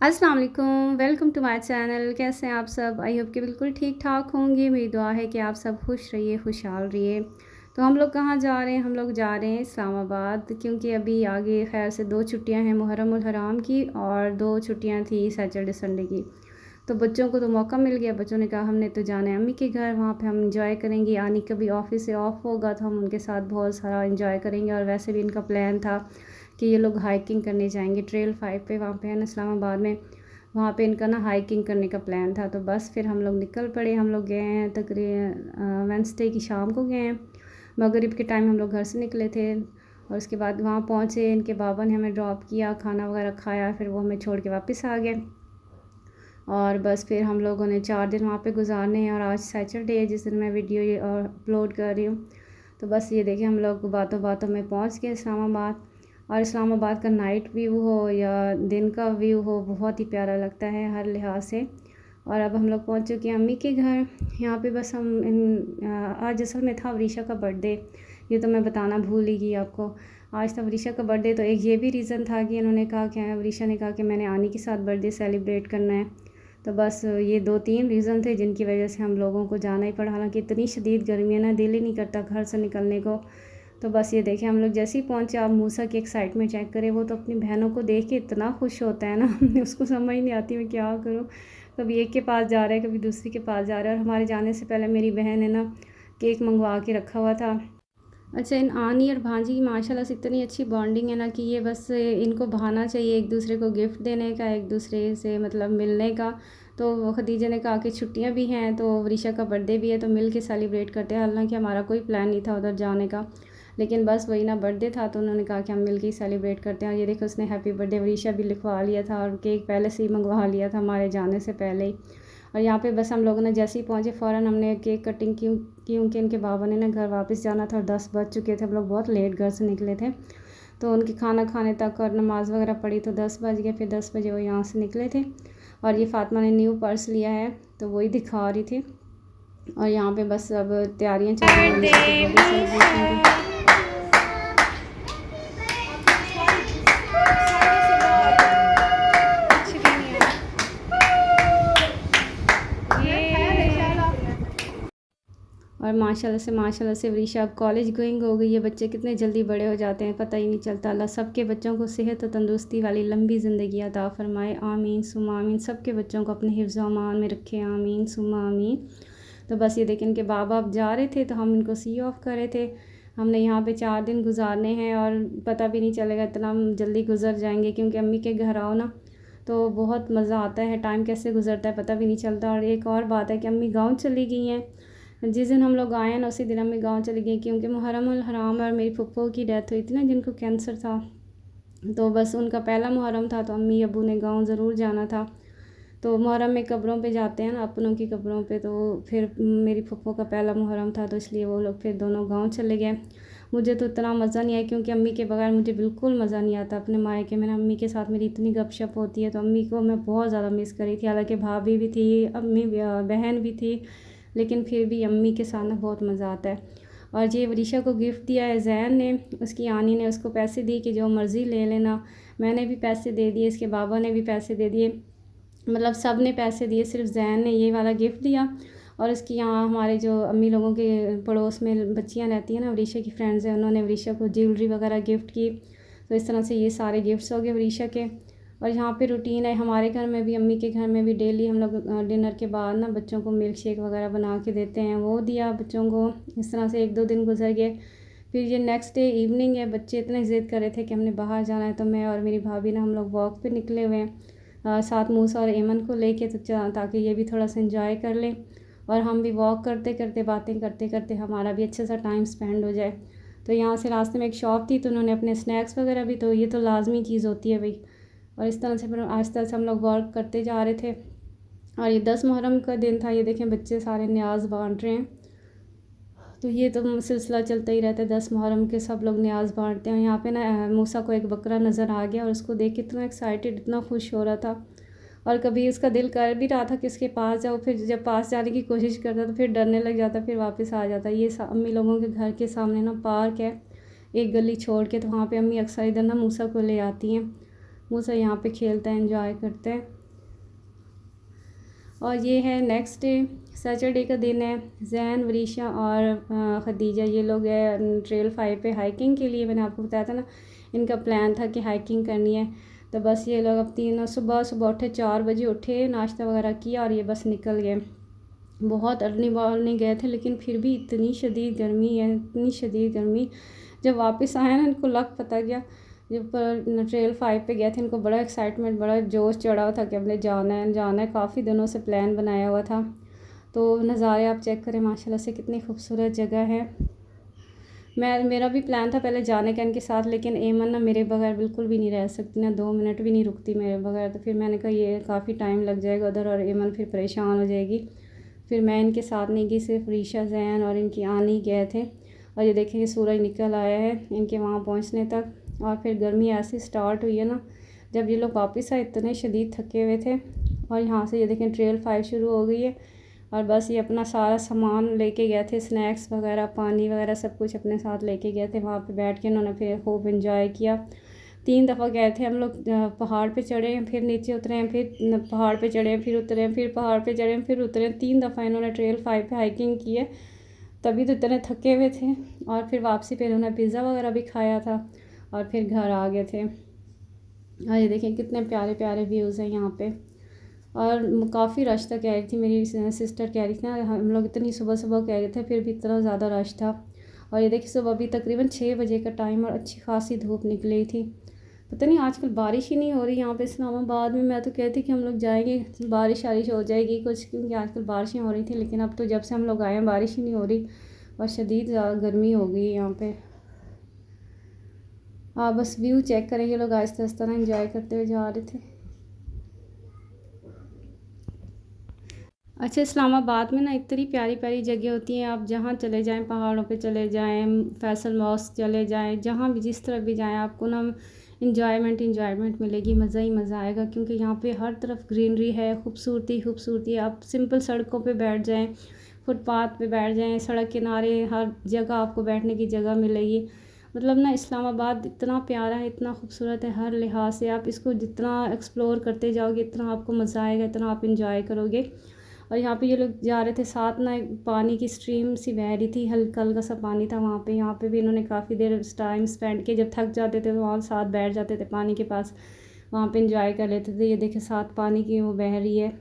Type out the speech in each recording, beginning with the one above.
अस्सलाम वालेकुम, welcome to my channel. कैसे हैं आप सब? आई होप कि बिल्कुल ठीक ठाक होंगे। मेरी दुआ है कि आप सब खुश रहिए, खुशहाल रहिए। तो हम लोग कहाँ जा रहे हैं? हम लोग जा रहे हैं इस्लामाबाद, क्योंकि अभी आगे खैर से 2 छुट्टियां हैं मुहर्रम उल हराम की, और 2 छुट्टियां थी सैटरडे संडे की। तो बच्चों को तो मौका मिल गया। बच्चों ने कहा हमने तो जाना है अम्मी के घर, वहाँ पे हम इंजॉय करेंगे। आनी कभी ऑफिस से ऑफ होगा तो हम उनके साथ बहुत सारा इंजॉय करेंगे। और वैसे भी इनका प्लान था कि ये लोग हाइकिंग करने जाएंगे ट्रेल 5 पे, वहाँ पे है ना इस्लामाबाद में। वहाँ पे इनका ना हाइकिंग करने का प्लान था। तो बस फिर हम लोग निकल पड़े। हम लोग गए हैं तकरीबन वेडनेसडे की शाम को गए हैं। मगरिब के टाइम हम लोग घर से निकले थे, और उसके बाद वहाँ पहुँचे। इनके बाबा ने हमें ड्रॉप किया, खाना वगैरह खाया, फिर वो हमें छोड़ के वापस आ गए। और बस फिर हम लोगों ने 4 दिन वहाँ पे गुजारने हैं। और आज सैटरडे है जिस दिन मैं वीडियो ये अपलोड कर रही हूँ। तो बस ये देखिए हम लोग बातों बातों में पहुँच गए इस्लामाबाद। और इस्लामाबाद का नाइट व्यू हो या दिन का व्यू हो, बहुत ही प्यारा लगता है हर लिहाज से। और अब हम लोग पहुँच चुके हैं अम्मी के घर। यहाँ पे बस हम आज असल में था वरीशा का बर्थडे। ये तो मैं बताना भूल ही गई आपको। आज था वरीशा का बर्थडे। तो एक ये भी रीज़न था कि इन्होंने कहा कि वरीशा ने कहा कि मैंने आनी के साथ बर्थडे सेलिब्रेट करना है। तो बस ये 2-3 रीज़न थे जिनकी वजह से हम लोगों को जाना ही पड़ा। हालांकि इतनी शदीद गर्मी है ना, दिल ही नहीं करता घर से निकलने को। तो बस ये देखें हम लोग जैसे ही पहुँचे, आप मूसा की एक्साइटमेंट चेक करें। वो तो अपनी बहनों को देख के इतना खुश होता है ना उसको समझ नहीं आती मैं क्या करूँ। कभी एक के पास जा रहा है, कभी दूसरी के पास जा रहा है। और हमारे जाने से पहले मेरी बहन है ना केक मंगवा के रखा हुआ था। अच्छा, इन आनी और भांजी की माशाल्लाह से इतनी अच्छी बॉन्डिंग है ना कि ये बस इनको बहाना चाहिए एक दूसरे को गिफ्ट देने का, एक दूसरे से मतलब मिलने का। तो खदीजा ने कहा कि छुट्टियां भी हैं तो वरीशा का बर्थडे भी है, तो मिल के सेलिब्रेट करते हैं। हालांकि हमारा कोई प्लान नहीं था उधर जाने का, लेकिन बस वही ना बर्थडे था तो उन्होंने कहा कि हम मिल के ही सेलिब्रेट करते हैं। और ये देखो उसने हैप्पी बर्थडे वरीशा भी लिखवा लिया था, और केक पहले से ही मंगवा लिया था हमारे जाने से पहले ही। और यहाँ पे बस हम लोगों ने जैसे ही पहुँचे फ़ौरन हमने केक कटिंग की, क्योंकि इनके बाबा ने ना घर वापस जाना था और 10 बज चुके थे। हम लोग बहुत लेट घर से निकले थे, तो उनके खाना खाने तक और नमाज़ वगैरह पढ़ी तो 10 बज गए। फिर 10 बजे वो यहाँ से निकले थे। और ये फ़ातिमा ने न्यू पर्स लिया है तो वही दिखा रही थी। और यहाँ पे बस अब तैयारियाँ चल रही हैं वरीशा के बर्थडे सेलिब्रेशन की। और माशाल्लाह से वरीशा अब कॉलेज गोइंग हो गई है। बच्चे कितने जल्दी बड़े हो जाते हैं पता ही नहीं चलता। अल्लाह सबके बच्चों को सेहत और तंदुरुस्ती वाली लंबी ज़िंदगी अता फ़रमाए, आमीन सुम्मा आमीन। सबके बच्चों को अपने हिफ्ज़ व अमान में रखे, आमीन सुम्मा आमीन। तो बस ये देखें इनके बाबा अब जा रहे थे तो हम इनको सी ऑफ कर रहे थे। हमने यहाँ पे 4 दिन गुजारने हैं और पता भी नहीं चलेगा, इतना जल्दी गुजर जाएंगे। क्योंकि अम्मी के घर आओ ना तो बहुत मज़ा आता है, टाइम कैसे गुजरता है पता भी नहीं चलता। और एक और बात है कि अम्मी गाँव चली गई हैं। जिस दिन हम लोग आए हैं ना उसी दिन अम्मी गाँव चली गई, क्योंकि मुहर्रम उल हराम और मेरी फुप्पो की डेथ हुई थी ना जिनको कैंसर था। तो बस उनका पहला मुहर्रम था तो अम्मी अबू ने गाँव ज़रूर जाना था। तो मुहर्रम में कब्रों पे जाते हैं ना, अपनों की कब्रों पे। तो फिर मेरी फुप्पो का पहला मुहर्रम था तो इसलिए वो लोग फिर दोनों गांव चले गए। मुझे तो इतना मज़ा नहीं आया, क्योंकि अम्मी के बगैर मुझे बिल्कुल मज़ा नहीं आता अपने मायके में। अम्मी के साथ मेरी इतनी गपशप होती है तो अम्मी को मैं बहुत ज़्यादा मिस करी थी। हालांकि भाभी भी थी, अम्मी बहन भी थी, लेकिन फिर भी अम्मी के साथ ना बहुत मज़ा आता है। और ये वरीशा को गिफ्ट दिया है जैन ने, उसकी आनी ने उसको पैसे दी कि जो मर्ज़ी ले लेना। मैंने भी पैसे दे दिए, इसके बाबा ने भी पैसे दे दिए, मतलब सब ने पैसे दिए, सिर्फ जैन ने ये वाला गिफ्ट दिया। और इसकी यहाँ हमारे जो अम्मी लोगों के पड़ोस में बच्चियाँ रहती हैं ना, वरीशा की फ्रेंड्स हैं, उन्होंने वरीशा को ज्वेलरी वगैरह गिफ्ट की। तो इस तरह से ये सारे गिफ्ट्स हो गए वरीशा के। और यहाँ पे रूटीन है हमारे घर में भी, अम्मी के घर में भी डेली हम लोग डिनर के बाद ना बच्चों को मिल्क शेक वगैरह बना के देते हैं, वो दिया बच्चों को। इस तरह से 1-2 दिन गुजर गए। फिर ये नेक्स्ट डे इवनिंग है, बच्चे इतने ज़िद कर रहे थे कि हमने बाहर जाना है, तो मैं और मेरी भाभी ना हम लोग वॉक पे निकले हुए हैं साथ मूसा और एमन को लेके, तो ताकि ये भी थोड़ा सा इंजॉय कर लें और हम भी वॉक करते करते बातें करते करते हमारा भी अच्छा सा टाइम स्पेंड हो जाए। तो यहाँ से रास्ते में एक शॉप थी तो उन्होंने अपने स्नैक्स वगैरह भी, तो ये तो लाजमी चीज़ होती है भाई। और इस तरह से फिर आहिस्ता आहिस्ता हम लोग वर्क करते जा रहे थे। और ये 10 मुहर्रम का दिन था। ये देखें बच्चे सारे न्याज़ बांट रहे हैं। तो ये तो सिलसिला चलता ही रहता है, 10 मुहर्रम के सब लोग न्याज़ बांटते हैं। यहाँ पे ना मूसा को एक बकरा नज़र आ गया और उसको देख के इतना एक्साइटेड, इतना खुश हो रहा था। और कभी उसका दिल कर भी रहा था कि उसके पास जाओ, फिर जब पास जाने की कोशिश करता तो फिर डरने लग जाता, फिर वापस आ जाता। ये अम्मी लोगों के घर के सामने ना पार्क है एक गली छोड़ के, तो वहाँ पे अम्मी अक्सर इधर ना मूसा को ले आती हैं। मूसा यहाँ पे खेलता है, एंजॉय करते हैं। और ये है नेक्स्ट डे, सैटरडे का दिन है। जैन, वरीशा और ख़दीजा ये लोग ट्रेल 5 पे हाइकिंग के लिए। मैंने आपको बताया था ना, इनका प्लान था कि हाइकिंग करनी है। तो बस ये लोग अब तीनों सुबह सुबह उठे, 4 बजे उठे, नाश्ता वगैरह किया और ये बस निकल गए। बहुत अर्ली मॉर्निंग गए थे, लेकिन फिर भी इतनी शदीद गर्मी है, इतनी शदीद गर्मी। जब वापस आए ना, इनको लग पता गया, जब ट्रेल 5 पे गए थे, इनको बड़ा एक्साइटमेंट, बड़ा जोश चढ़ा हुआ था कि हमने जाना है जाना है। काफ़ी दिनों से प्लान बनाया हुआ था। तो नज़ारे आप चेक करें माशाल्लाह से, कितनी खूबसूरत जगह है। मेरा भी प्लान था पहले जाने का इनके साथ, लेकिन एमन ना मेरे बगैर बिल्कुल भी नहीं रह सकती ना, 2 मिनट भी नहीं रुकती मेरे बगैर। तो फिर मैंने कहा ये काफ़ी टाइम लग जाएगा उधर और एमन फिर परेशान हो जाएगी। फिर मैं इनके साथ नहीं गई, सिर्फ रीशा, जैन और इनकी आनी गए थे। और ये देखें कि सूरज निकल आया है इनके वहाँ पहुँचने तक। और फिर गर्मी ऐसी स्टार्ट हुई है ना, जब ये लोग वापस आए इतने शदीद थके हुए थे। और यहाँ से ये देखें ट्रेल 5 शुरू हो गई है। और बस ये अपना सारा सामान लेके गए थे, स्नैक्स वगैरह, पानी वगैरह सब कुछ अपने साथ लेके गए थे। वहाँ पे बैठ के उन्होंने फिर खूब इंजॉय किया। 3 दफ़ा गए थे हम लोग। पहाड़ पे चढ़े हैं, फिर नीचे उतरे हैं, फिर पहाड़ पे चढ़े हैं, फिर उतरे हैं, फिर पहाड़ पे चढ़े हैं, फिर उतरे हैं। 3 दफ़ा इन्होंने ट्रेल 5 पे हाइकिंग की है, तभी तो इतने थके हुए थे। और फिर वापसी पे इन्होंने पिज़्ज़ा वगैरह भी खाया था और फिर घर आ गए थे। और ये देखें कितने प्यारे प्यारे व्यूज़ हैं यहाँ पे। और काफ़ी रश था, कह रही थी मेरी सिस्टर, कह रही थी ना, हम लोग इतनी सुबह सुबह कह रहे थे, फिर भी इतना ज़्यादा रश था। और ये देखिए सुबह भी तकरीबन 6 बजे का टाइम और अच्छी खासी धूप निकली थी। पता नहीं आजकल बारिश ही नहीं हो रही यहाँ पे इस्लामाबाद में। मैं तो कहती कि हम लोग जाएंगे, बारिश वारिश हो जाएगी कुछ, क्योंकि आजकल बारिशें हो रही थी, लेकिन अब तो जब से हम लोग आए हैं बारिश ही नहीं हो रही और शदीद गर्मी हो गई है यहाँ पे। आप बस व्यू चेक करें, ये लोग आहिस्ता आहिस्ता ना इंजॉय करते हुए जा रहे थे। अच्छा, इस्लामाबाद में ना इतनी प्यारी प्यारी जगह होती हैं, आप जहाँ चले जाएं, पहाड़ों पे चले जाएं, फैसल मॉस्क चले जाएं, जहाँ भी जिस तरफ भी जाएं, आपको ना इंजॉयमेंट मिलेगी, मज़ा ही मज़ा आएगा। क्योंकि यहाँ पे हर तरफ ग्रीनरी है, खूबसूरती खूबसूरती है। आप सिंपल सड़कों पे बैठ जाएं, फुटपाथ पे बैठ जाएं, सड़क किनारे हर जगह आपको बैठने की जगह मिलेगी। मतलब ना इस्लामाबाद इतना प्यारा है, इतना खूबसूरत है हर लिहाज से। आप इसको जितना एक्सप्लोर करते जाओगे, इतना आपको मज़ा आएगा, इतना आप इंजॉय करोगे। और यहाँ पे ये लोग जा रहे थे, साथ ना एक पानी की स्ट्रीम सी बह रही थी, हल्का हल्का सा पानी था वहाँ पे। यहाँ पे भी इन्होंने काफ़ी देर टाइम स्पेंड किया, जब थक जाते थे तो वहाँ साथ बैठ जाते थे पानी के पास, वहाँ पे इंजॉय कर लेते थे। ये देखे साथ पानी की वो बह रही है।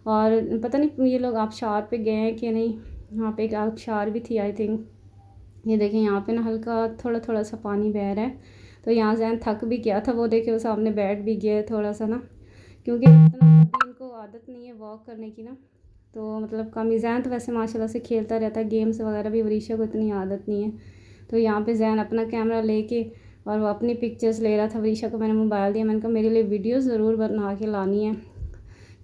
और पता नहीं ये लोग आबशार पे गए हैं कि नहीं, यहाँ पे एक आबशार भी थी आई थिंक। ये देखें यहाँ पे ना हल्का थोड़ा थोड़ा सा पानी बह रहा है। तो यहाँ जैन थक भी गया था, वो देखे वो सामने बैठ भी गया थोड़ा सा ना, क्योंकि इतना कभी इनको आदत नहीं है वॉक करने की ना। तो मतलब कम ही, जैन तो वैसे माशाल्लाह से खेलता रहता है गेम्स वगैरह भी, वरीशा को इतनी आदत नहीं है। तो यहाँ पे जैन अपना कैमरा लेके और वो अपनी पिक्चर्स ले रहा था। वरीशा को मैंने मोबाइल दिया, मैंने कहा मेरे लिए वीडियो ज़रूर बना के लानी है,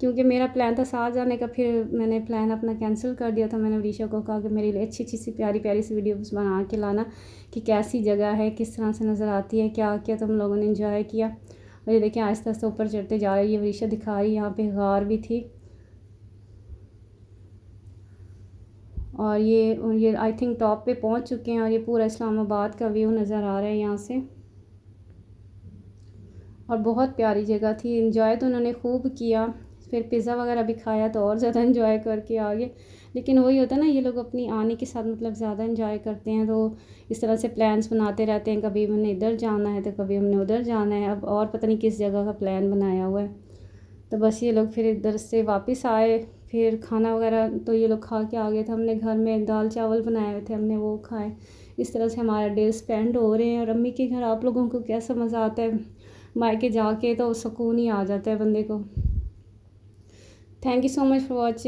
क्योंकि मेरा प्लान था साथ जाने का, फिर मैंने प्लान अपना कैंसिल कर दिया था। मैंने वरीशा को कहा कि मेरे लिए अच्छी अच्छी सी प्यारी प्यारी सी वीडियोस बना के लाना, कि कैसी जगह है, किस तरह से नज़र आती है, क्या क्या तुम लोगों ने इंजॉय किया। और ये देखिए आहिस्ता आहिस्ता ऊपर चढ़ते जा रही है, वरीशा दिखा रही है। यहाँ पे गार भी थी। और ये आई थिंक टॉप पे पहुंच चुके हैं और ये पूरा इस्लामाबाद का व्यू नज़र आ रहा है यहाँ से। और बहुत प्यारी जगह थी, इंजॉय तो उन्होंने खूब किया। फिर पिज़्ज़ा वगैरह भी खाया तो और ज़्यादा इंजॉय करके आ गए। लेकिन वही होता है ना, ये लोग अपनी आने के साथ मतलब ज़्यादा इंजॉय करते हैं, तो इस तरह से प्लान्स बनाते रहते हैं। कभी हमने इधर जाना है तो कभी हमने उधर जाना है, अब और पता नहीं किस जगह का प्लान बनाया हुआ है। तो बस ये लोग फिर इधर से वापस आए, फिर खाना वगैरह तो ये लोग खा के आ गए थे। हमने घर में दाल चावल बनाए हुए थे, हमने वो खाए। इस तरह से हमारा डे स्पेंड हो रहे हैं। और अम्मी के घर आप लोगों को कैसा मज़ा आता है, मायके जाके तो सुकून ही आ जाता है बंदे को। Thank you so much for watching.